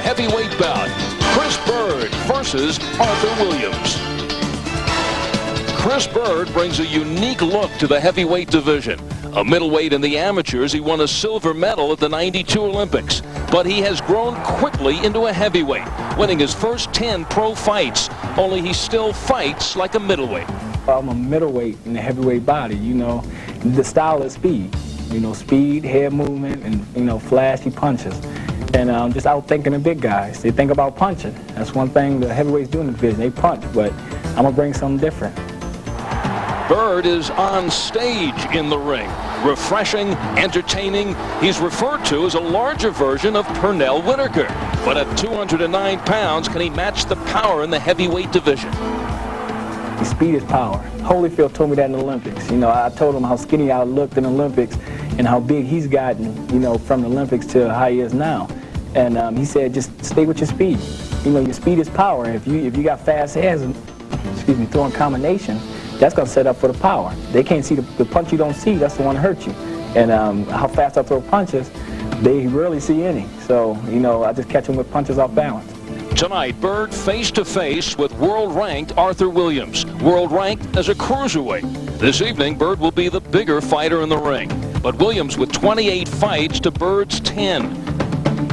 heavyweight bout. Chris Byrd versus Arthur Williams. Chris Byrd brings a unique look to the heavyweight division. A middleweight in the amateurs, he won a silver medal at the '92 Olympics. But he has grown quickly into a heavyweight, winning his first 10 pro fights. Only he still fights like a middleweight. I'm a middleweight in a heavyweight body, you know. The style is speed. You know, speed, head movement, and, you know, flashy punches. And just outthinking the big guys. They think about punching. That's one thing the heavyweights do in the division. They punch, but I'm going to bring something different. Byrd is on stage in the ring. Refreshing, entertaining. He's referred to as a larger version of Pernell Whitaker. But at 209 pounds, can he match the power in the heavyweight division? Speed is power. Holyfield told me that in the Olympics. You know, I told him how skinny I looked in the Olympics and how big he's gotten, you know, from the Olympics to how he is now. And he said, just stay with your speed. You know, your speed is power. If you got fast hands, excuse me, throwing combination, that's going to set up for the power. They can't see the punch you don't see. That's the one that hurts you. And how fast I throw punches, they rarely see any. So, you know, I just catch them with punches off balance. Tonight, Byrd face-to-face with world-ranked Arthur Williams, world-ranked as a cruiserweight. This evening, Byrd will be the bigger fighter in the ring. But Williams with 28 fights to Byrd's 10,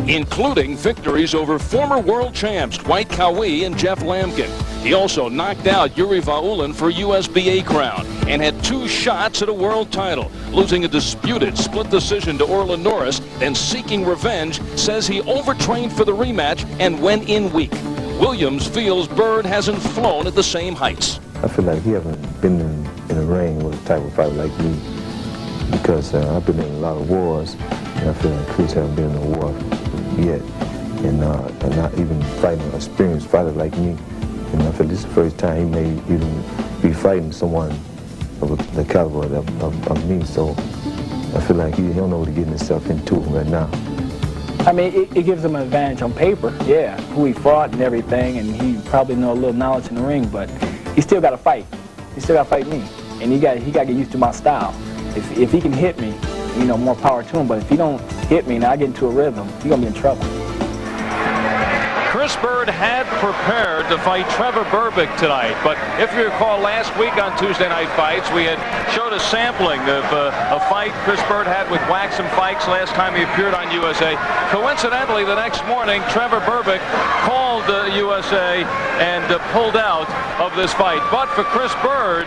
including victories over former world champs Dwight Cowie and Jeff Lamkin. He also knocked out Yuri Vaulin for USBA crown and had 2 shots at a world title, losing a disputed split decision to Orlin Norris, then seeking revenge, says he overtrained for the rematch and went in weak. Williams feels Byrd hasn't flown at the same heights. I feel like he hasn't been in a ring with a type of fighter like me, because I've been in a lot of wars, and I feel like Chris hasn't been in a war yet, and not even fighting an experienced fighter like me. And I feel this is the first time he may even be fighting someone of the caliber of me. So I feel like he don't know what he's getting himself into right now. I mean, it gives him an advantage on paper, yeah, who he fought and everything, and he probably know a little knowledge in the ring, but he still got to fight. He still got to fight me, and he got to get used to my style. If he can hit me, you know, more power to him. But if he don't hit me and I get into a rhythm, he's gonna be in trouble. Chris Byrd had prepared to fight Trevor Berbick tonight, but if you recall last week on Tuesday Night Fights, we had showed a sampling of a fight Chris Byrd had with Waxman Fikes last time he appeared on USA. Coincidentally, the next morning, Trevor Berbick called USA and pulled out of this fight. But for Chris Byrd,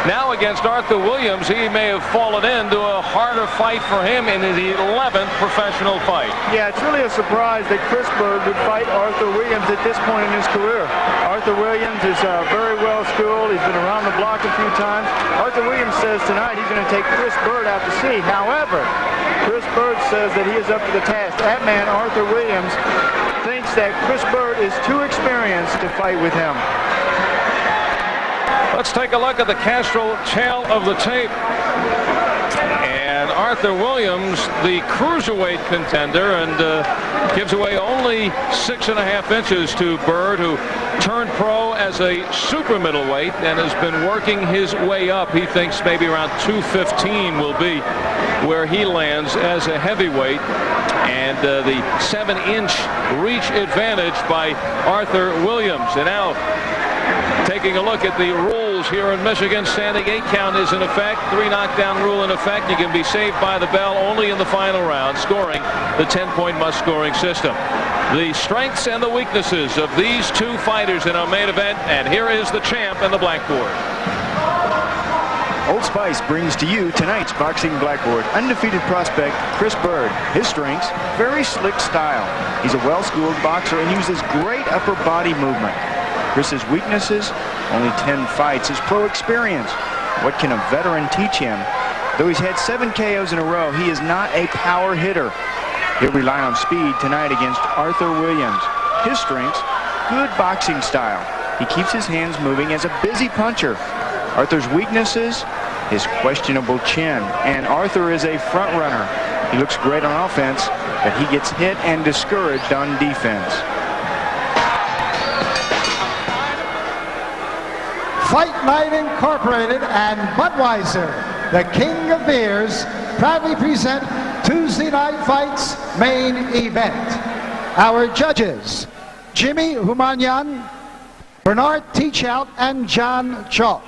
now against Arthur Williams, he may have fallen into a harder fight for him in his 11th professional fight. Yeah, it's really a surprise that Chris Byrd would fight Arthur Williams at this point in his career. Arthur Williams is very well schooled. He's been around the block a few times. Arthur Williams says tonight he's going to take Chris Byrd out to sea. However, Chris Byrd says that he is up to the task. That man, Arthur Williams, thinks that Chris Byrd is too experienced to fight with him. Let's take a look at the Castro tail of the tape. And Arthur Williams, the cruiserweight contender, and gives away only 6.5 inches to Byrd, who turned pro as a super middleweight and has been working his way up. He thinks maybe around 215 will be where he lands as a heavyweight. And the 7-inch reach advantage by Arthur Williams. And now, taking a look at the rules here in Michigan, standing 8 count is in effect, 3 knockdown rule in effect. You can be saved by the bell only in the final round, scoring the 10-point must-scoring system. The strengths and the weaknesses of these 2 fighters in our main event, and here is the champ and the blackboard. Old Spice brings to you tonight's boxing blackboard. Undefeated prospect Chris Byrd. His strengths, very slick style. He's a well-schooled boxer and uses great upper body movement. Chris's weaknesses, only 10 fights. His pro experience, what can a veteran teach him? Though he's had 7 KOs in a row, he is not a power hitter. He'll rely on speed tonight against Arthur Williams. His strengths, good boxing style. He keeps his hands moving as a busy puncher. Arthur's weaknesses, his questionable chin. And Arthur is a front runner. He looks great on offense, but he gets hit and discouraged on defense. Fight Night Incorporated and Budweiser, the king of beers, proudly present Tuesday Night Fights main event. Our judges, Jimmy Humanyan, Bernard Teachout, and John Chalk.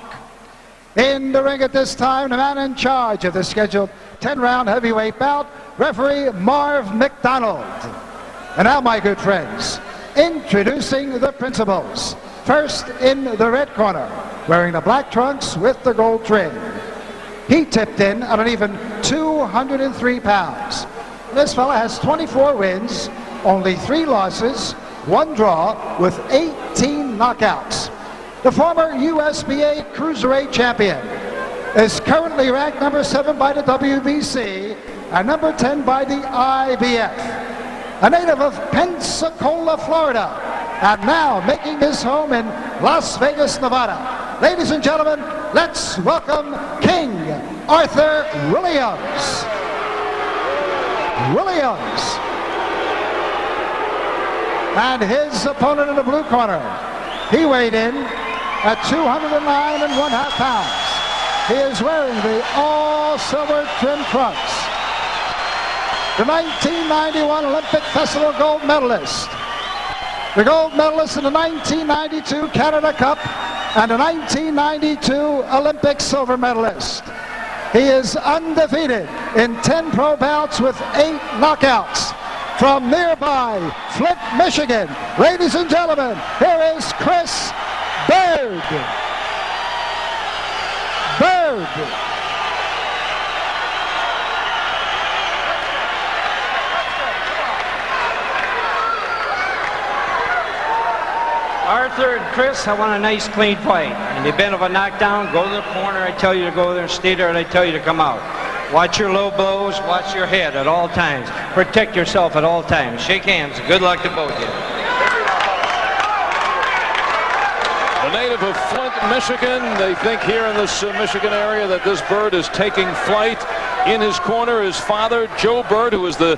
In the ring at this time, the man in charge of the scheduled 10-round heavyweight bout, referee Marv McDonald. And now, my good friends, introducing the principals. First, in the red corner, wearing the black trunks with the gold trim. He tipped in at an even 203 pounds. This fella has 24 wins, only 3 losses, 1 draw, with 18 knockouts. The former USBA Cruiserweight champion is currently ranked number 7 by the WBC and number 10 by the IBF. A native of Pensacola, Florida, and now making his home in Las Vegas, Nevada. Ladies and gentlemen, let's welcome King Arthur Williams. And his opponent in the blue corner, he weighed in at 209.5 pounds. He is wearing the all-silver trim trunks. The 1991 Olympic Festival gold medalist. The gold medalist in the 1992 Canada Cup and the 1992 Olympic silver medalist. He is undefeated in 10 pro bouts with 8 knockouts. From nearby Flint, Michigan, ladies and gentlemen, here is Chris Byrd. Arthur and Chris, I want a nice clean fight. In the event of a knockdown, go to the corner. I tell you to go there and stay there, and I tell you to come out. Watch your low blows, watch your head at all times. Protect yourself at all times. Shake hands. Good luck to both of you. The native of Flint, Michigan. They think here in this Michigan area that this Byrd is taking flight. In his corner, his father, Joe Byrd, who was the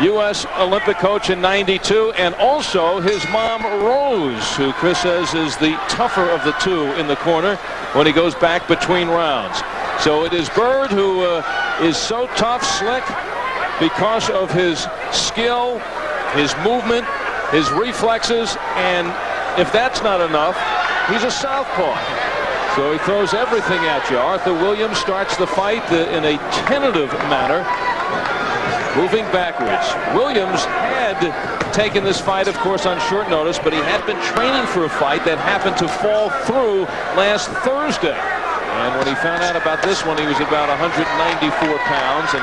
U.S. Olympic coach in '92, and also his mom, Rose, who Chris says is the tougher of the two in the corner when he goes back between rounds. So it is Byrd who is so tough, slick, because of his skill, his movement, his reflexes, and if that's not enough, he's a southpaw. So he throws everything at you. Arthur Williams starts the fight in a tentative manner, moving backwards. Williams had taken this fight, of course, on short notice, but he had been training for a fight that happened to fall through last Thursday. And when he found out about this one, he was about 194 pounds and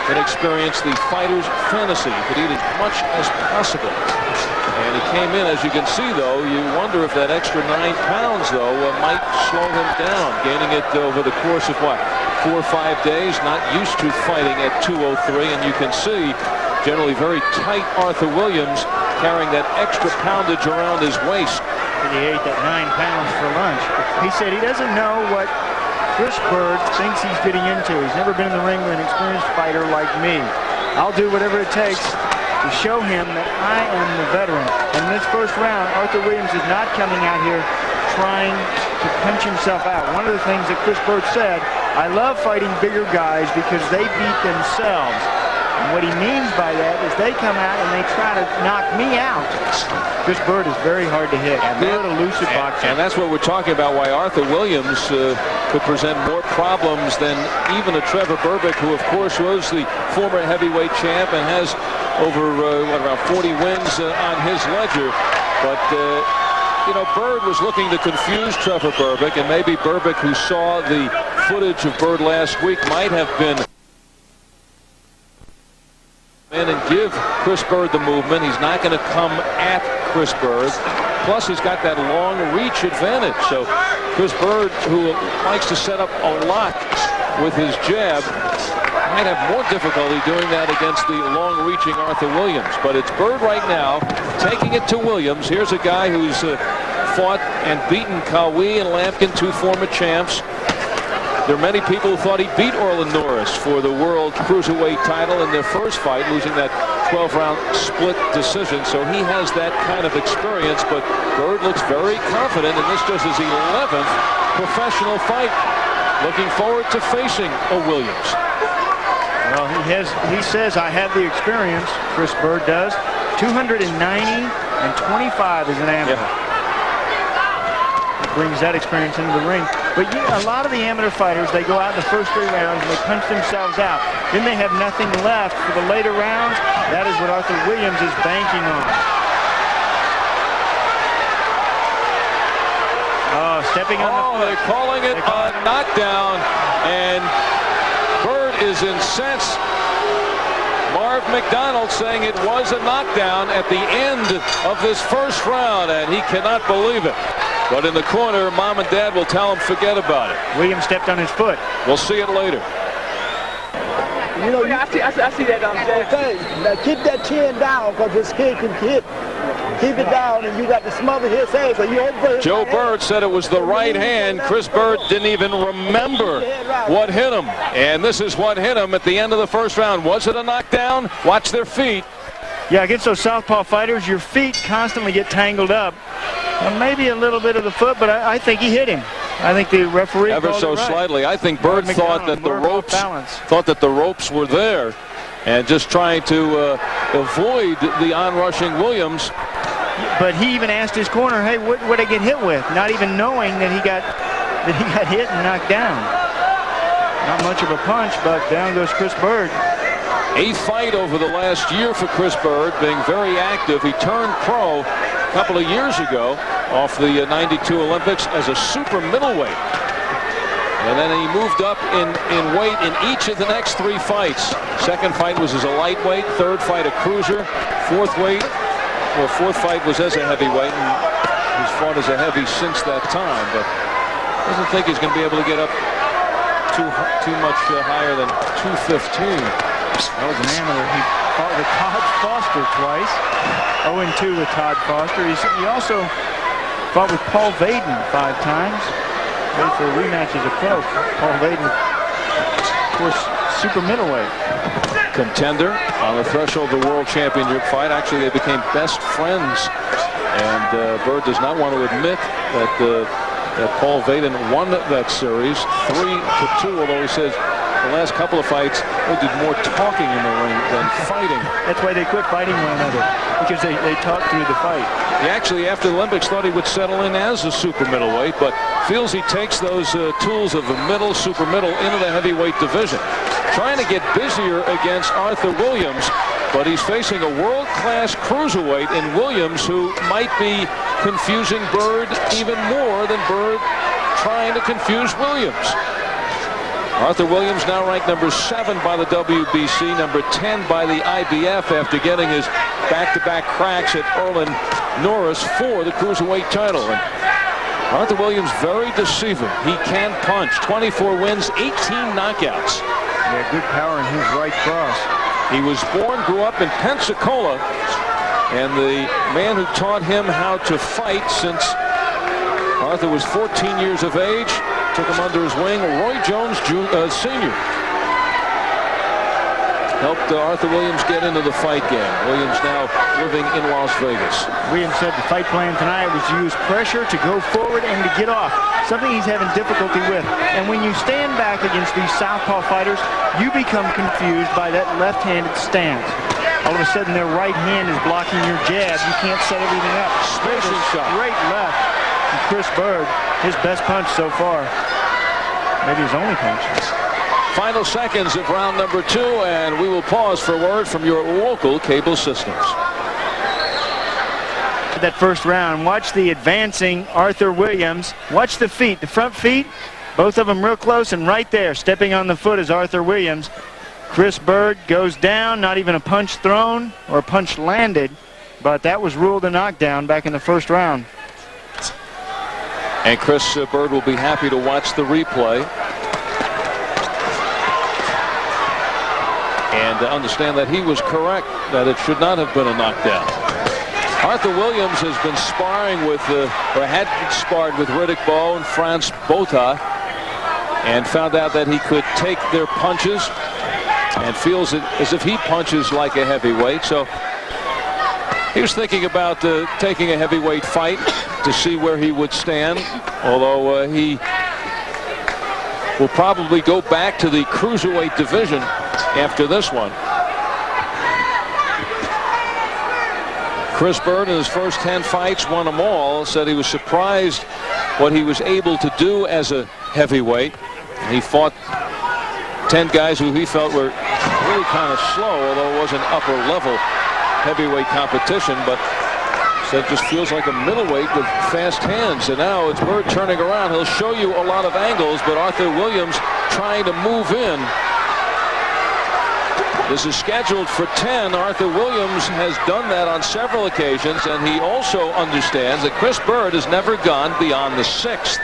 had experienced the fighter's fantasy. He could eat as much as possible. And he came in, as you can see, though, you wonder if that extra 9 pounds, though, might slow him down, gaining it over the course of, what, 4 or 5 days, not used to fighting at 203. And you can see, generally very tight Arthur Williams carrying that extra poundage around his waist. And he ate that 9 pounds for lunch. He said he doesn't know what Chris Byrd thinks he's getting into. He's never been in the ring with an experienced fighter like me. I'll do whatever it takes to show him that I am the veteran. And in this first round, Arthur Williams is not coming out here trying to punch himself out. One of the things that Chris Byrd said, I love fighting bigger guys because they beat themselves. And what he means by that is they come out and they try to knock me out. Chris Byrd is very hard to hit. Very elusive boxer. And that's what we're talking about, why Arthur Williams could present more problems than even a Trevor Berbick, who, of course, was the former heavyweight champ and has over, around 40 wins on his ledger. But, you know, Byrd was looking to confuse Trevor Berbick, and maybe Berbick, who saw the footage of Byrd last week, might have been in and give Chris Byrd the movement. He's not going to come at Chris Byrd. Plus, he's got that long reach advantage. So Chris Byrd, who likes to set up a lot with his jab, might have more difficulty doing that against the long-reaching Arthur Williams. But it's Byrd right now, taking it to Williams. Here's a guy who's fought and beaten Kawi and Lampkin, 2 former champs. There are many people who thought he beat Orlin Norris for the World Cruiserweight title in their first fight, losing that 12-round split decision. So he has that kind of experience, but Byrd looks very confident, and this just his 11th professional fight. Looking forward to facing a Williams. Well, he says, I have the experience, Chris Byrd does. 290 and 25 as an amateur. He brings that experience into the ring. But you know, a lot of the amateur fighters, they go out in the first 3 rounds and they punch themselves out. Then they have nothing left for the later rounds. That is what Arthur Williams is banking on. Oh, stepping on the foot. They're calling it a knockdown, and Byrd is incensed. Marv McDonald saying it was a knockdown at the end of this first round, and he cannot believe it. But in the corner, Mom and Dad will tell him forget about it. Williams stepped on his foot. We'll see it later. You know, I see that thing. Now keep that chin down, because this kid can hit. Keep it down, and you got to smother his head. So you over his Joe Byrd said it was the right hand. Chris Byrd didn't even remember what hit him. And this is what hit him at the end of the first round. Was it a knockdown? Watch their feet. Yeah, against those southpaw fighters, your feet constantly get tangled up. Well, maybe a little bit of the foot, but I think he hit him. I think the referee ever called so it right. slightly. I think Byrd thought that the ropes were there, and just trying to avoid the onrushing Williams. But he even asked his corner, "Hey, what would I get hit with?" Not even knowing that he got hit and knocked down. Not much of a punch, but down goes Chris Byrd. 8th fight over the last year for Chris Byrd, being very active. He turned pro a couple of years ago off the '92 Olympics as a super middleweight. And then he moved up in weight in each of the next 3 fights. Second fight was as a lightweight, third fight a cruiser, fourth fight was as a heavyweight, and he's fought as a heavy since that time, but doesn't think he's going to be able to get up too much higher than 215. That was an amateur. He fought with Todd Foster twice. 0-2 with Todd Foster. He also fought with Paul Vaden 5 times. Waiting for a rematch as a pro. Paul Vaden, of course, super middleweight. Contender on the threshold of the World Championship fight. Actually, they became best friends, and Byrd does not want to admit that Paul Vaden won that series 3-2, although he says the last couple of fights they did more talking in the ring than fighting. That's why they quit fighting one another, because they talked through the fight. He actually, after the Olympics, thought he would settle in as a super middleweight, but feels he takes those tools of the super middle into the heavyweight division. Trying to get busier against Arthur Williams, but he's facing a world-class cruiserweight in Williams, who might be confusing Byrd even more than Byrd trying to confuse Williams. Arthur Williams now ranked number 7 by the WBC, number 10 by the IBF, after getting his back-to-back cracks at Erlen Norris for the cruiserweight title. And Arthur Williams very deceiving. He can punch. 24 wins, 18 knockouts. Yeah, good power in his right cross. He was grew up in Pensacola, and the man who taught him how to fight since Arthur was 14 years of age, took him under his wing, Roy Jones Sr. Helped Arthur Williams get into the fight game. Williams now living in Las Vegas. Williams said the fight plan tonight was to use pressure to go forward and to get off, something he's having difficulty with. And when you stand back against these southpaw fighters, you become confused by that left-handed stance. All of a sudden, their right hand is blocking your jab. You can't set everything up. Smashing shot. Great left. And Chris Byrd, his best punch so far. Maybe his only punch. Final seconds of round number 2, and we will pause for word from your local cable systems. That first round, watch the advancing Arthur Williams. Watch the feet, the front feet, both of them real close, and right there, stepping on the foot is Arthur Williams. Chris Byrd goes down, not even a punch thrown or a punch landed, but that was ruled a knockdown back in the first round. And Chris Byrd will be happy to watch the replay and to understand that he was correct, that it should not have been a knockdown. Arthur Williams has been sparring with, or had sparred with Riddick Bowe and Franz Botha, and found out that he could take their punches and feels as if he punches like a heavyweight. So he was thinking about taking a heavyweight fight to see where he would stand, although he will probably go back to the cruiserweight division after this one. Chris Byrd in his first 10 fights won them all. Said he was surprised what he was able to do as a heavyweight. He fought 10 guys who he felt were really kind of slow, although it wasn't upper level heavyweight competition, but said it just feels like a middleweight with fast hands. And now it's Byrd turning around. He'll show you a lot of angles, but Arthur Williams trying to move in. This is scheduled for 10. Arthur Williams has done that on several occasions, and he also understands that Chris Byrd has never gone beyond the 6th.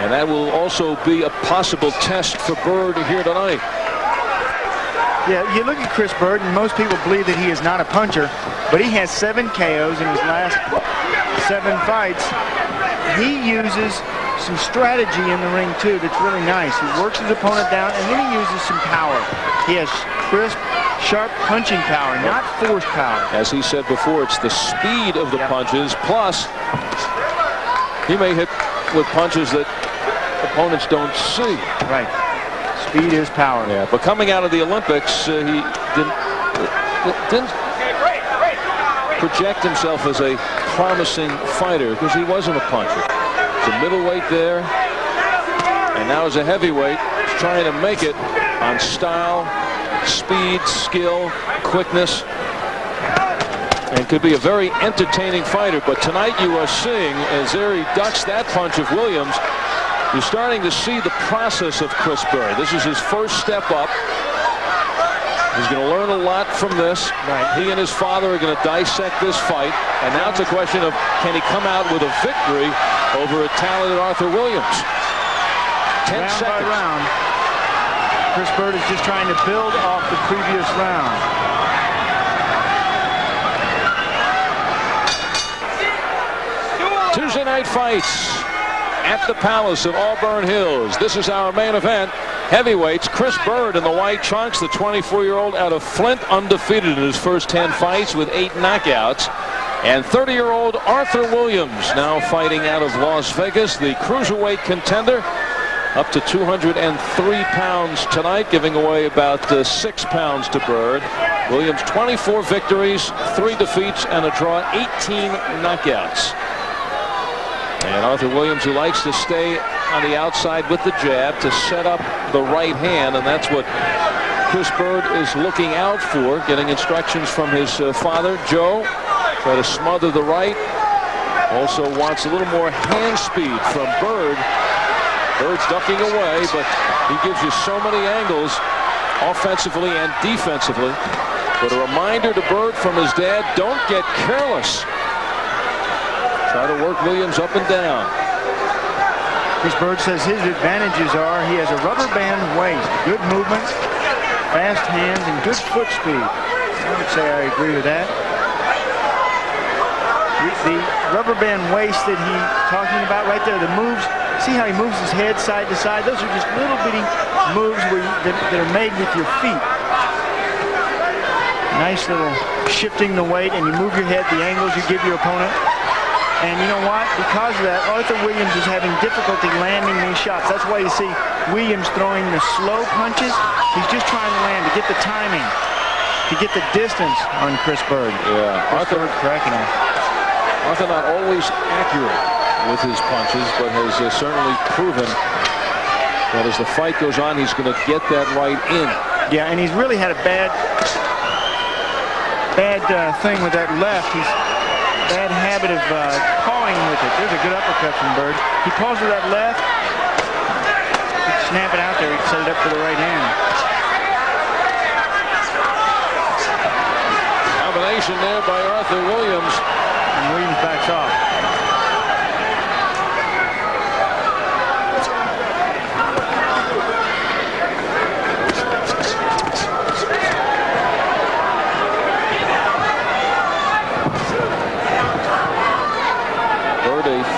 And that will also be a possible test for Byrd here tonight. Yeah, you look at Chris Byrd, and most people believe that he is not a puncher, but he has 7 KOs in his last 7 fights. He uses some strategy in the ring, too, that's really nice. He works his opponent down, and then he uses some power. He has crisp, sharp punching power, not force power. As he said before, it's the speed of the punches, plus he may hit with punches that opponents don't see. Right. Speed is power. Yeah, but coming out of the Olympics, he didn't project himself as a promising fighter because he wasn't a puncher. He's a middleweight there, and now as a heavyweight, he's trying to make it on style, speed, skill, quickness, and could be a very entertaining fighter. But tonight you are seeing, as there he ducks that punch of Williams, you're starting to see the process of Chris Byrd. This is his first step up. He's going to learn a lot from this. Right. He and his father are going to dissect this fight. And now it's a question of, can he come out with a victory over a talented Arthur Williams? 10 round seconds. by round. Chris Byrd is just trying to build off the previous round. Tuesday night fights at the Palace of Auburn Hills. This is our main event. Heavyweights, Chris Byrd in the white trunks, the 24-year-old out of Flint, undefeated in his first 10 fights with 8 knockouts. And 30-year-old Arthur Williams, now fighting out of Las Vegas, the cruiserweight contender, up to 203 pounds tonight, giving away about 6 pounds to Byrd. Williams, 24 victories, 3 defeats, and a draw, 18 knockouts. And Arthur Williams, who likes to stay on the outside with the jab to set up the right hand, and that's what Chris Byrd is looking out for, getting instructions from his father, Joe. Try to smother the right. Also wants a little more hand speed from Byrd. Byrd's ducking away, but he gives you so many angles, offensively and defensively. But a reminder to Byrd from his dad, don't get careless. Try to work Williams up and down. Chris Byrd says his advantages are he has a rubber band waist, good movement, fast hands, and good foot speed. I would say I agree with that. The rubber band waist that he's talking about right there, the moves, see how he moves his head side to side? Those are just little bitty moves that are made with your feet. Nice little shifting the weight, and you move your head, the angles you give your opponent. And you know what? Because of that, Arthur Williams is having difficulty landing these shots. That's why you see Williams throwing the slow punches. He's just trying to land, to get the timing, to get the distance on Chris Byrd. Yeah, Arthur cracking him. Arthur not always accurate with his punches, but has certainly proven that as the fight goes on, he's going to get that right in. Yeah, and he's really had a bad thing with that left. He's bad habit of pawing with it. There's a good uppercut from Byrd. He paws with that left. He'd snap it out there. He'd set it up for the right hand. Combination there by Arthur Williams. And Williams backs off.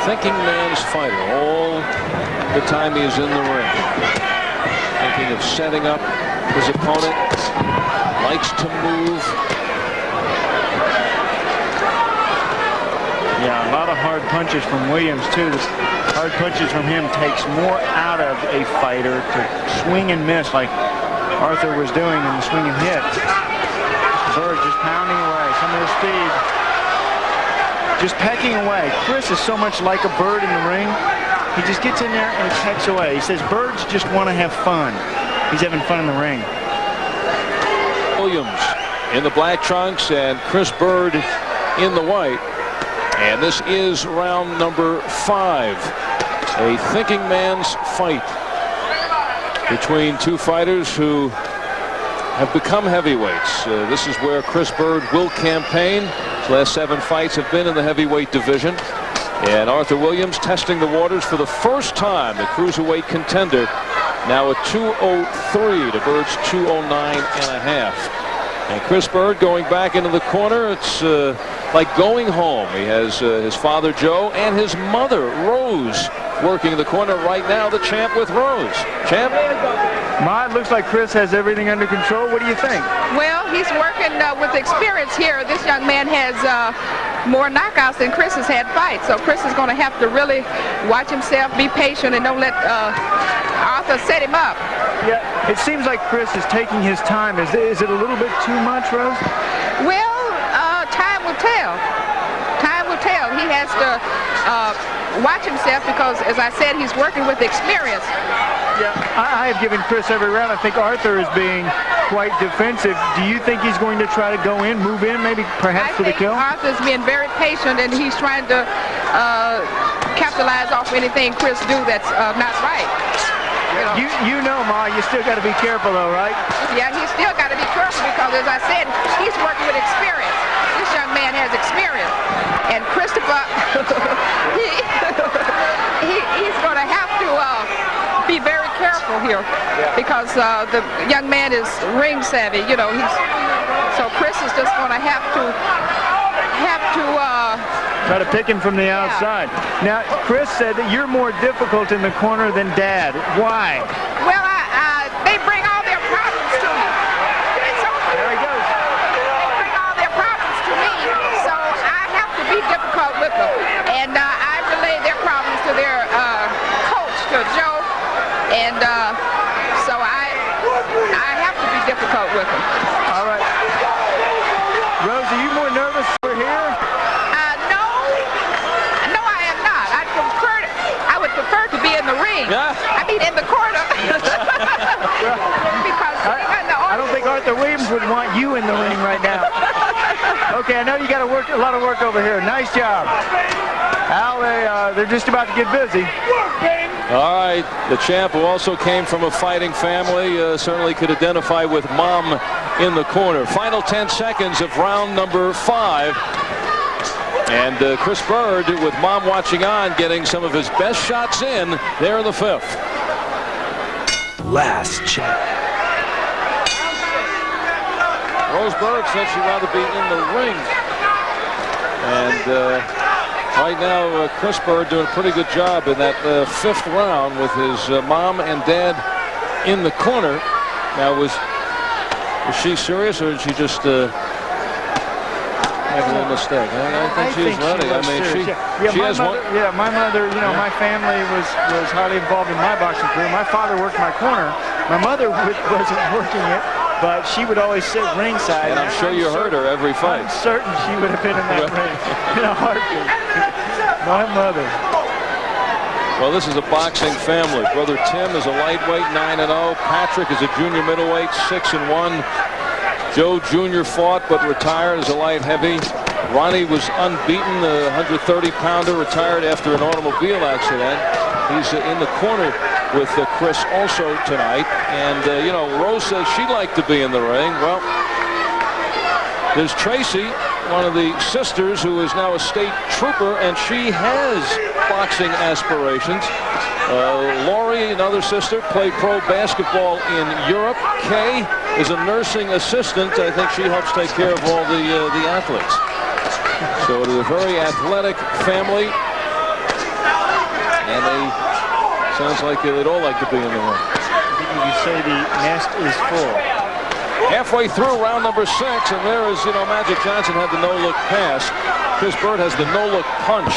Thinking man's fighter all the time he is in the ring. Thinking of setting up his opponent. Likes to move. Yeah, a lot of hard punches from Williams, too. The hard punches from him takes more out of a fighter to swing and miss like Arthur was doing in the swing and hit. Byrd just pounding away. Some of the speed. just pecking away. Chris is so much like a bird in the ring. He just gets in there and pecks away. He says birds just want to have fun. He's having fun in the ring. Williams in the black trunks and Chris Byrd in the white. And this is round number 5. A thinking man's fight between two fighters who have become heavyweights. This is where Chris Byrd will campaign. His last 7 fights have been in the heavyweight division. And Arthur Williams testing the waters for the first time. The cruiserweight contender now at 203 to Byrd's 209.5. And Chris Byrd going back into the corner. It's like going home. He has his father Joe and his mother Rose working in the corner right now. The champ with Rose. Champ? Ma, it looks like Chris has everything under control. What do you think? Well, he's working with experience here. This young man has more knockouts than Chris has had fights. So Chris is going to have to really watch himself, be patient, and don't let Arthur set him up. Yeah, it seems like Chris is taking his time. Is it a little bit too much, Rose? Well, time will tell. Time will tell. He has to watch himself because, as I said, he's working with experience. Yeah, I have given Chris every round. I think Arthur is being quite defensive. Do you think he's going to try to go in, move in, maybe perhaps for the kill? I think Arthur's being very patient, and he's trying to capitalize off anything Chris do that's not right. You know, Ma, you still got to be careful, though, right? Yeah, he's still got to be careful because, as I said, he's working with experience. This young man has experience. And Christopher, he's going to have to be very careful here because the young man is ring savvy. You know, so Chris is just going to have to try to pick him from the outside. Now, Chris said that you're more difficult in the corner than Dad. Why? Well, they bring all their problems to me. So, there he goes. They bring all their problems to me, so I have to be difficult with them. And I relay their problems to their coach, to Joe, and so I have to be difficult with them. All right. Rose, are you more nervous over here? No, I am not. I would prefer to be in the ring. Yeah. I mean, in the corner. Because I don't think Arthur Williams would want you in the ring right now. Okay, I know you got a lot of work over here. Nice job. Al, they're just about to get busy. All right, the champ, who also came from a fighting family, certainly could identify with Mom in the corner. Final 10 seconds of round number 5. And Chris Byrd, with Mom watching on, getting some of his best shots in there in the 5th. Last check. Rose Byrd said she'd rather be in the ring. And right now, Chris Byrd doing a pretty good job in that 5th round with his mom and dad in the corner. Now, was she serious, or did she just make a little mistake? I think she's ready. I mean, she has one. Yeah, my mother, you know, my family was highly involved in my boxing career. My father worked my corner. My mother wasn't working it, but she would always sit ringside. And I'm sure you heard her every fight. I'm certain she would have been in that ring in a heartbeat. My mother. Well, this is a boxing family. Brother Tim is a lightweight, 9-0. Patrick is a junior middleweight, 6-1. Joe Jr. fought but retired as a light heavy. Ronnie was unbeaten, the 130-pounder, retired after an automobile accident. He's in the corner with Chris also tonight. And, you know, Rose says she'd like to be in the ring. Well, there's Tracy, one of the sisters, who is now a state trooper, and she has boxing aspirations. Lori, another sister, played pro basketball in Europe. Kay is a nursing assistant. I think she helps take care of all the athletes. So it is a very athletic family, and sounds like they'd all like to be in the ring. You say the nest is full. Halfway through round number 6, and there is, you know, Magic Johnson had the no-look pass. Chris Byrd has the no-look punch.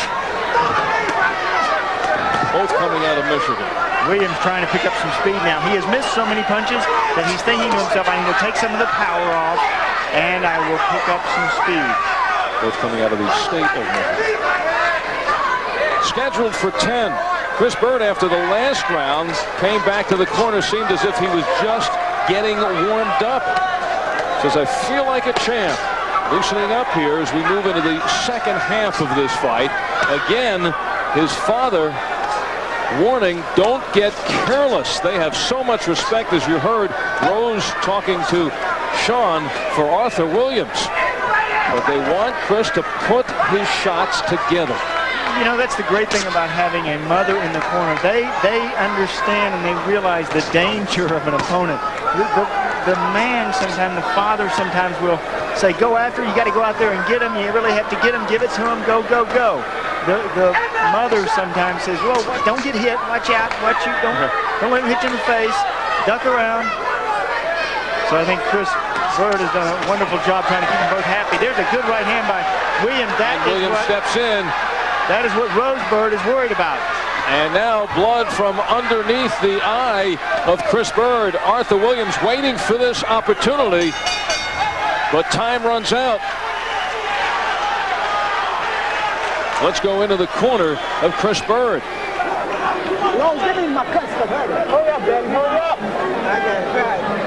Both coming out of Michigan. Williams trying to pick up some speed now. He has missed so many punches that he's thinking to himself, I need to take some of the power off, and I will pick up some speed. both coming out of the state of Michigan. Scheduled for 10. Chris Byrd, after the last round, came back to the corner, seemed as if he was just getting warmed up. Says, I feel like a champ. Loosening up here as we move into the second half of this fight. Again, his father warning, don't get careless. They have so much respect, as you heard Rose talking to Sean, for Arthur Williams. But they want Chris to put his shots together. You know, that's the great thing about having a mother in the corner. They understand and they realize the danger of an opponent. The man sometimes, the father sometimes will say, go after, you got to go out there and get him. You really have to get him, give it to him, go, go, go. The mother sometimes says, whoa, don't get hit, watch out, don't let him hit you in the face, duck around. So I think Chris Byrd has done a wonderful job trying to keep them both happy. There's a good right hand by Williams. Williams steps in. That is what Rose Byrd is worried about. And now blood from underneath the eye of Chris Byrd. Arthur Williams waiting for this opportunity, but time runs out. Let's go into the corner of Chris Byrd. Rose, give me my cuts stuff. Hurry up, baby, hurry up.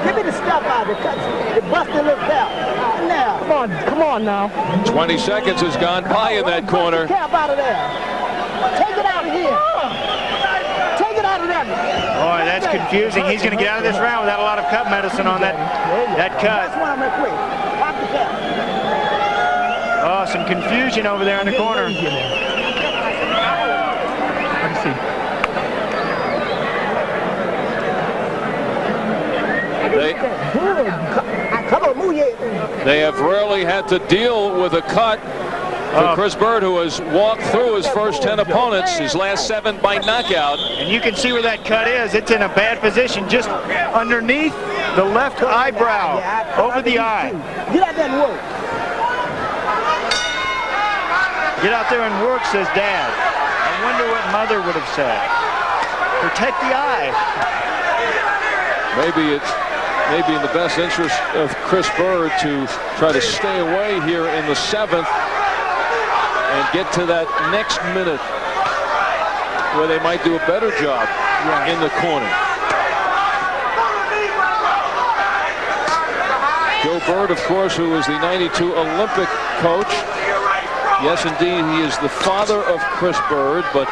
Give me the stuff out of the cuts. The busted little belt. Now, come on now. 20 seconds has gone by in that corner. Cap out of there. Take it out of here. Take it out of there. Boy, that's confusing. He's going to get out of this round without a lot of cut medicine on that cut. That's one real quick. Pop the cap. Oh, some confusion over there in the corner. Let me see. They have rarely had to deal with a cut for Chris Byrd, who has walked through his first 10 opponents, his last 7 by knockout. And you can see where that cut is. It's in a bad position, just underneath the left eyebrow, over the eye. Get out there and work. Get out there and work, says Dad. I wonder what Mother would have said. Protect the eye. Maybe it's in the best interest of Chris Byrd to try to stay away here in the 7th and get to that next minute where they might do a better job in the corner. Joe Byrd, of course, who is the '92 Olympic coach. Yes, indeed, he is the father of Chris Byrd, but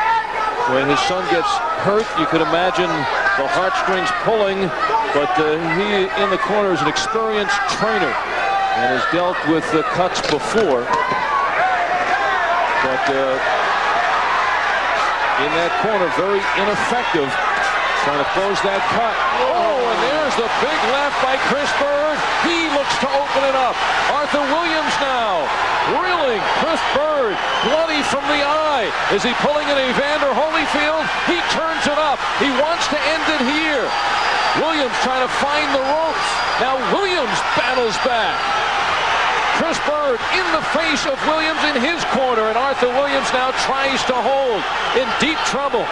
when his son gets hurt, you could imagine the heartstrings pulling, but he in the corner is an experienced trainer and has dealt with the cuts before. But in that corner, very ineffective, trying to close that cut. Oh, and there's the big left by Chris Byrd. He looks to open it up. Arthur Williams now reeling. Chris Byrd bloody from the eye. Is he pulling an Evander Holyfield? He turns it up. He wants to end it here. Williams trying to find the ropes. Now Williams battles back. Chris Byrd in the face of Williams in his corner, and Arthur Williams now tries to hold, in deep trouble.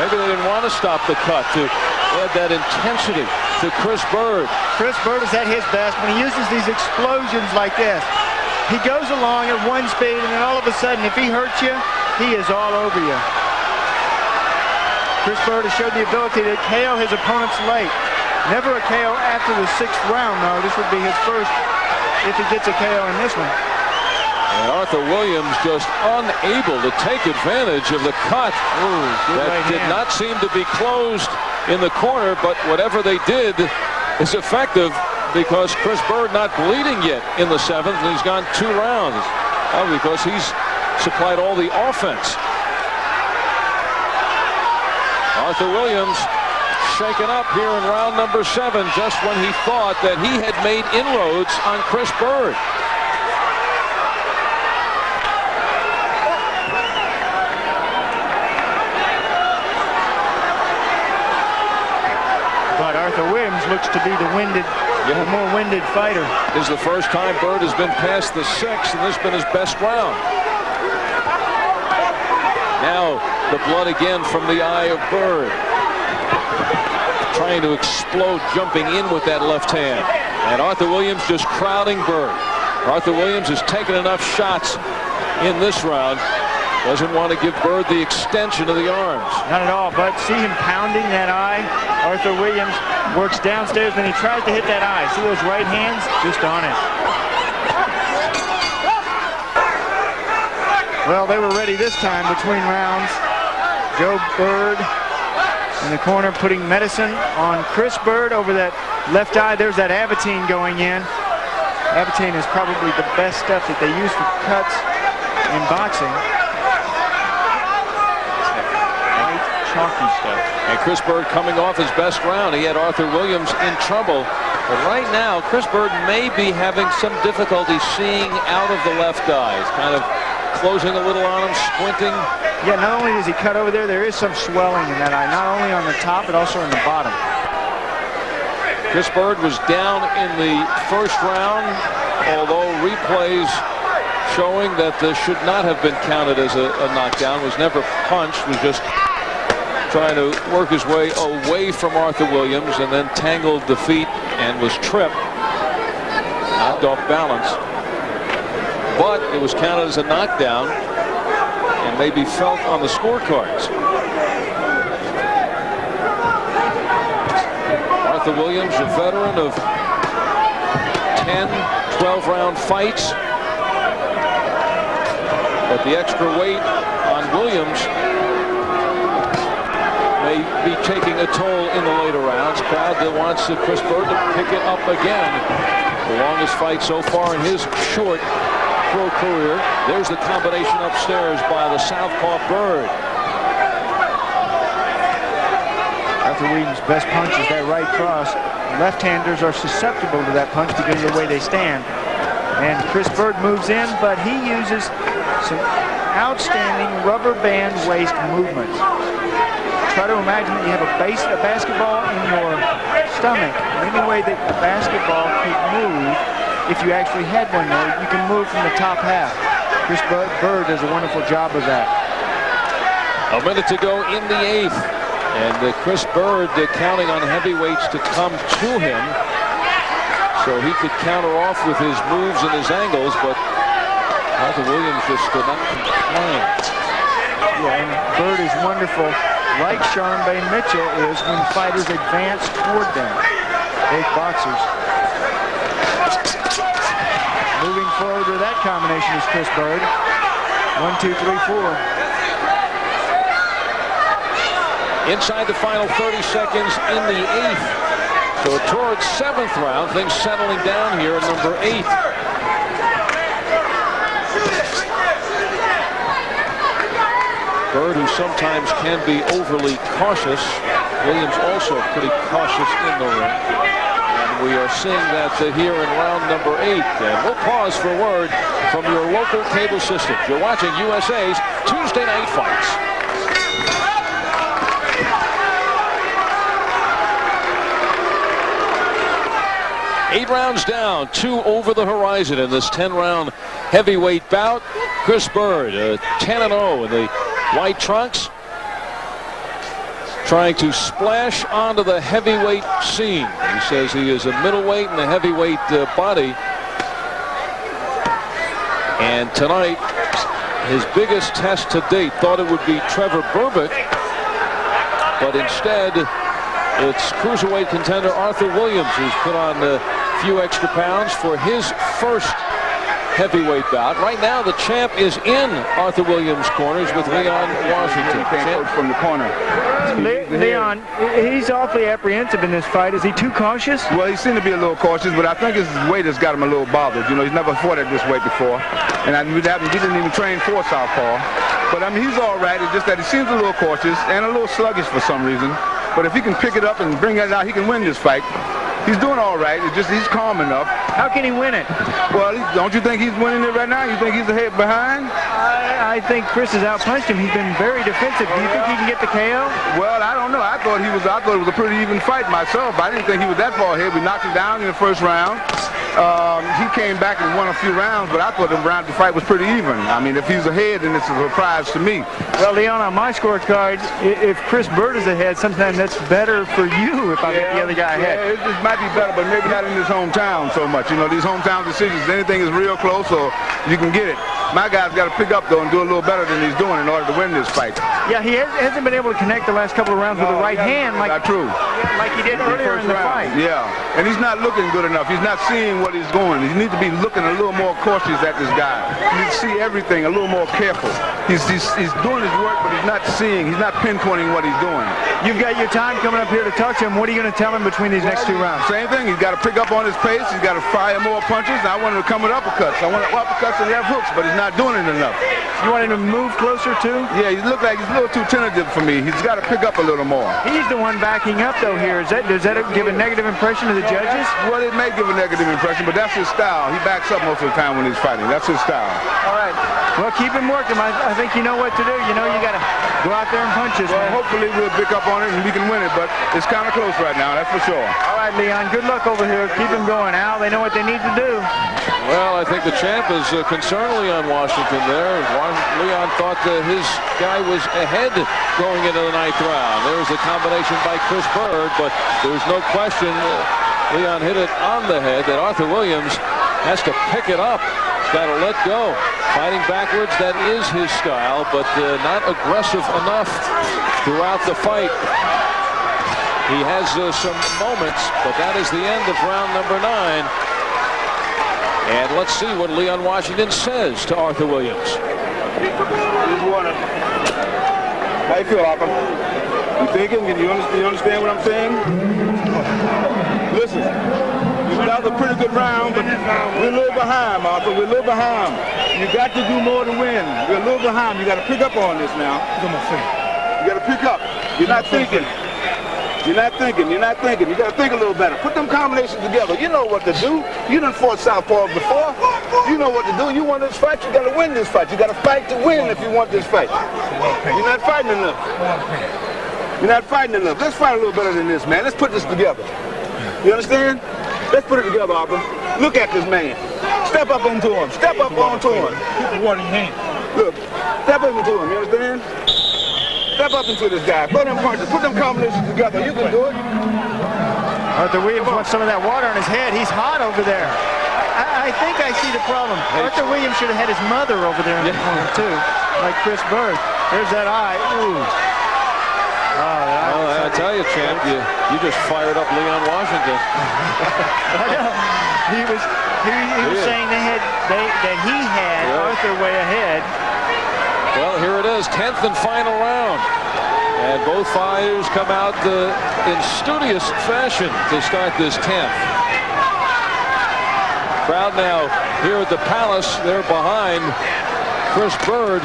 Maybe they didn't want to stop the cut to add that intensity to Chris Byrd. Chris Byrd is at his best when he uses these explosions like this. He goes along at one speed, and then all of a sudden, if he hurts you, he is all over you. Chris Byrd has showed the ability to KO his opponents late. Never a KO after the 6th round, though. This would be his first if he gets a KO in this one. And Arthur Williams just unable to take advantage of the cut. That did not seem to be closed in the corner, but whatever they did is effective because Chris Byrd not bleeding yet in the 7th, and he's gone 2 rounds. Because he's supplied all the offense. Arthur Williams shaken up here in round number 7 just when he thought that he had made inroads on Chris Byrd. But Arthur Williams looks to be the more winded fighter. This is the first time Byrd has been past the 6th, and this has been his best round. Now the blood again from the eye of Byrd. Trying to explode, jumping in with that left hand. And Arthur Williams just crowding Byrd. Arthur Williams has taken enough shots in this round. Doesn't want to give Byrd the extension of the arms. Not at all, but see him pounding that eye. Arthur Williams works downstairs, and he tries to hit that eye. See those right hands? Just on it. Well, they were ready this time between rounds. Joe Byrd in the corner putting medicine on Chris Byrd over that left eye. There's that Avitine going in. Avitine is probably the best stuff that they use for cuts in boxing. Chalky stuff. And Chris Byrd coming off his best round. He had Arthur Williams in trouble. But right now, Chris Byrd may be having some difficulty seeing out of the left eye. He's kind of closing a little on him, squinting. Yeah, not only does he cut over there, there is some swelling in that eye, not only on the top, but also in the bottom. Chris Byrd was down in the first round, although replays showing that this should not have been counted as a knockdown, was never punched, was just trying to work his way away from Arthur Williams and then tangled the feet and was tripped, knocked off balance. But it was counted as a knockdown and may be felt on the scorecards. Arthur Williams, a veteran of 10, 12-round fights. But the extra weight on Williams may be taking a toll in the later rounds. Crowd that wants Chris Byrd to pick it up again. The longest fight so far in his short pro career. There's the combination upstairs by the southpaw Byrd. Arthur Williams' best punch is that right cross. Left-handers are susceptible to that punch because of the way they stand. And Chris Byrd moves in, but he uses some outstanding rubber band waist movements. Try to imagine that you have a basketball in your stomach. Any way that the basketball could move, if you actually had one there, you can move from the top half. Chris Byrd does a wonderful job of that. A minute to go in the eighth. And Chris Byrd counting on heavyweights to come to him so he could counter off with his moves and his angles, but Arthur Williams just did not complain. Yeah, and Byrd is wonderful, like Charmaine Mitchell is when fighters advance toward them, both boxers. Moving forward with that combination is Chris Byrd. 1, 2, 3, 4. Inside the final 30 seconds in the eighth. So towards seventh round, things settling down here at number 8. Byrd, who sometimes can be overly cautious. Williams also pretty cautious in the ring. And we are seeing that here in round number 8. And we'll pause for a word from your local cable system. You're watching USA's Tuesday Night Fights. Eight rounds down, 2 over the horizon in this 10-round heavyweight bout. Chris Byrd, 10-0 in the white trunks, trying to splash onto the heavyweight scene. He says he is a middleweight in the heavyweight body. And tonight, his biggest test to date, thought it would be Trevor Berbick, but instead it's cruiserweight contender Arthur Williams, who's put on a few extra pounds for his first heavyweight bout. Right now, the champ is in Arthur Williams' corners with Leon Washington. From the corner. Leon, he's awfully apprehensive in this fight. Is he too cautious? Well, he seemed to be a little cautious, but I think his weight has got him a little bothered. You know, he's never fought at this weight before. And we didn't even train for southpaw. But, I mean, he's all right. It's just that he seems a little cautious and a little sluggish for some reason. But if he can pick it up and bring it out, he can win this fight. He's doing all right. It's just he's calm enough. How can he win it? Well, don't you think he's winning it right now? You think he's ahead behind? I think Chris has outpunched him. He's been very defensive. Do you think he can get the KO? Well, I don't know. I thought it was a pretty even fight myself. I didn't think he was that far ahead. We knocked him down in the first round. He came back and won a few rounds, but I thought the fight was pretty even. I mean, if he's ahead, then it's a surprise to me. Well, Leon, on my scorecard, if Chris Byrd is ahead, sometimes that's better for you if I get the other guy ahead. Yeah, it might be better, but maybe not in his hometown so much. much. You know, these hometown decisions, anything is real close, so you can get it. My guy's got to pick up, though, and do a little better than he's doing in order to win this fight. Yeah, he hasn't been able to connect the last couple of rounds with the right hand like he did earlier in the fight. Yeah, and he's not looking good enough. He's not seeing what he's going. He needs to be looking a little more cautious at this guy. He needs to see everything a little more careful. He's doing his work, but he's not seeing. He's not pinpointing what he's doing. You've got your time coming up here to talk to him. What are you going to tell him between these next 2 rounds? Same thing. He's got to pick up on his pace. He's got to fire more punches. I want him to come with uppercuts. I want uppercuts and left hooks, but he's not doing it enough. You want him to move closer too? Yeah, he looks like he's a little too tentative for me. He's got to pick up a little more. He's the one backing up though here. Does that give a negative impression to the judges? Well, it may give a negative impression, but that's his style. He backs up most of the time when he's fighting. That's his style. All right. Well, keep him working. I think you know what to do. You know you got to go out there and punch this. Well, hopefully we'll pick up on it and we can win it, but it's kind of close right now, that's for sure. All right, Leon, good luck over here. Keep him going. Al, they know what they need to do. Well, I think the champ is concerned Leon Washington there. Leon thought his guy was ahead going into the 9th round. There was a combination by Chris Byrd, but there's no question Leon hit it on the head that Arthur Williams has to pick it up. He's got to let go. Fighting backwards, that is his style, but not aggressive enough throughout the fight. He has some moments, but that is the end of round number 9. And let's see what Leon Washington says to Arthur Williams. How you feel, Arthur? You thinking? You understand what I'm saying? Listen, that was a pretty good round, but we're a little behind, Arthur. We're a little behind. You got to do more to win. We're a little behind. You got to pick up on this now. You got to pick up. You're not thinking. You're not thinking. You're not thinking. You got to think a little better. Put them combinations together. You know what to do. You done fought southpaws before. You know what to do. You want this fight, you got to win this fight. You got to fight to win if you want this fight. You're not fighting enough. You're not fighting enough. Let's fight a little better than this, man. Let's put this together. You understand? Let's put it together, Arthur. Look at this man. Step up onto him. Step up onto him. Look, step up into him. You understand? Step up into this guy. Throw them punches. Put them combinations together. You can do it. Arthur Williams wants some of that water on his head. He's hot over there. I think I see the problem. Arthur Williams should have had his mother over there in the corner, too, like Chris Byrd. There's that eye. Ooh. I tell you, champ, you just fired up Leon Washington. He was saying that he had Arthur way ahead. Well, here it is, 10th and final round. And both fighters come out in studious fashion to start this 10th. Crowd now here at the Palace. They're behind Chris Byrd,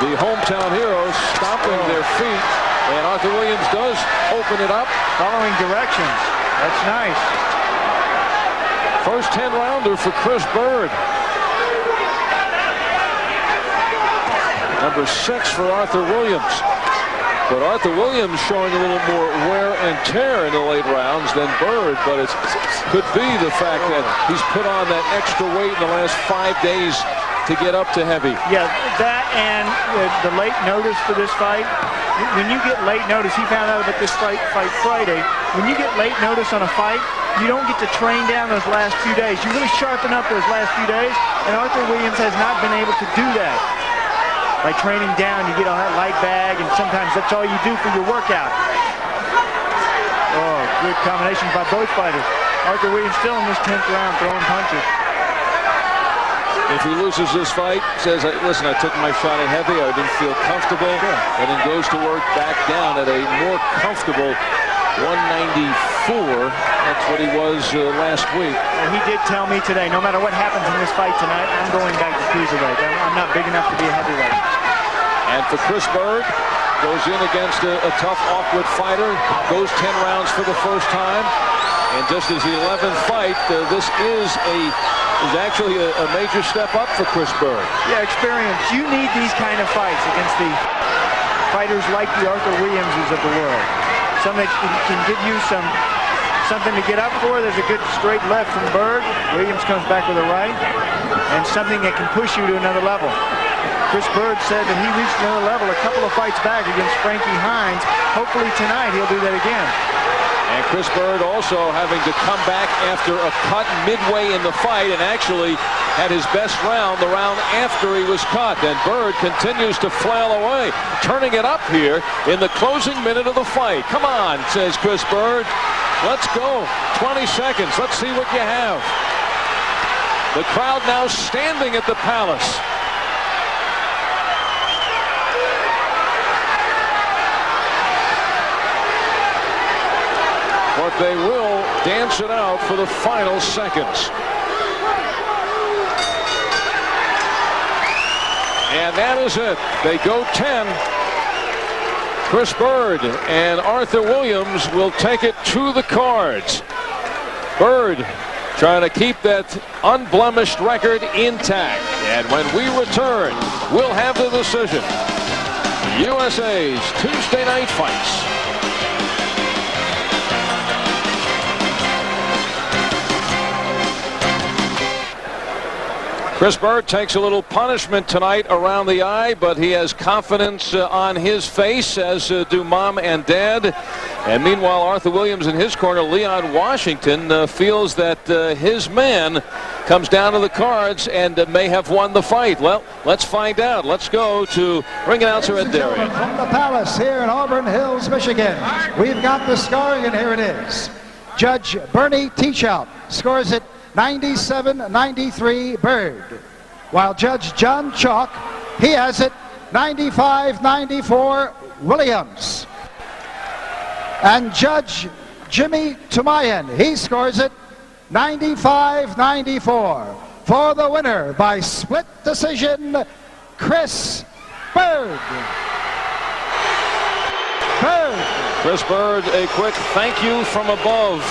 the hometown hero, stomping their feet. And Arthur Williams does open it up. Following directions. That's nice. First 10-rounder for Chris Byrd. Number 6 for Arthur Williams. But Arthur Williams showing a little more wear and tear in the late rounds than Byrd, but it could be the fact that he's put on that extra weight in the last 5 days to get up to heavy. Yeah, that and the late notice for this fight. When you get late notice, he found out about this fight Friday. When you get late notice on a fight, you don't get to train down those last few days. You really sharpen up those last few days, and Arthur Williams has not been able to do that. By training down, you get on that light bag, and sometimes that's all you do for your workout. Oh, good combination by both fighters. Arthur Williams still in this 10th round throwing punches. If he loses this fight, says, listen, I took my shot at heavy, I didn't feel comfortable, and then goes to work back down at a more comfortable 194. That's what he was last week. And he did tell me today, no matter what happens in this fight tonight, I'm going back to cruiserweight. I'm not big enough to be a heavyweight. And for Chris Byrd, goes in against a tough, awkward fighter, goes 10 rounds for the first time. And just as the 11th fight, this is actually a major step up for Chris Byrd. Yeah, experience. You need these kind of fights against the fighters like the Arthur Williamses of the world. Something that can give you something to get up for. There's a good straight left from Byrd. Williams comes back with a right. And something that can push you to another level. Chris Byrd said that he reached another level a couple of fights back against Frankie Hines. Hopefully tonight he'll do that again. And Chris Byrd also having to come back after a cut midway in the fight, and actually had his best round the round after he was cut. And Byrd continues to flail away, turning it up here in the closing minute of the fight. Come on, says Chris Byrd. Let's go. 20 seconds. Let's see what you have. The crowd now standing at the Palace. But they will dance it out for the final seconds. And that is it. They go 10. Chris Byrd and Arthur Williams will take it to the cards. Byrd trying to keep that unblemished record intact. And when we return, we'll have the decision. USA's Tuesday night fights. Chris Byrd takes a little punishment tonight around the eye, but he has confidence on his face, as do Mom and Dad. And meanwhile, Arthur Williams in his corner, Leon Washington, feels that his man comes down to the cards and may have won the fight. Well, let's find out. Let's go to ring announcer Ed Darian. From the Palace here in Auburn Hills, Michigan, we've got the scoring, and here it is. Judge Bernie Teachout scores it 97-93 Byrd, while Judge John Chalk, he has it 95-94 Williams. And Judge Jimmy Tumayan, he scores it 95-94 for the winner by split decision, Chris Byrd. Chris Byrd, a quick thank you from above.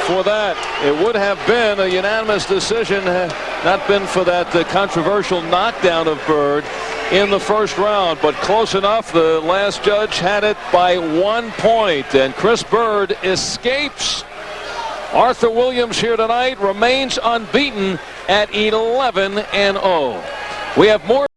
For that, it would have been a unanimous decision had not been for that controversial knockdown of Byrd in the first round, but close enough. The last judge had it by 1 point, and Chris Byrd escapes. Arthur Williams here tonight remains unbeaten at 11-0. We have more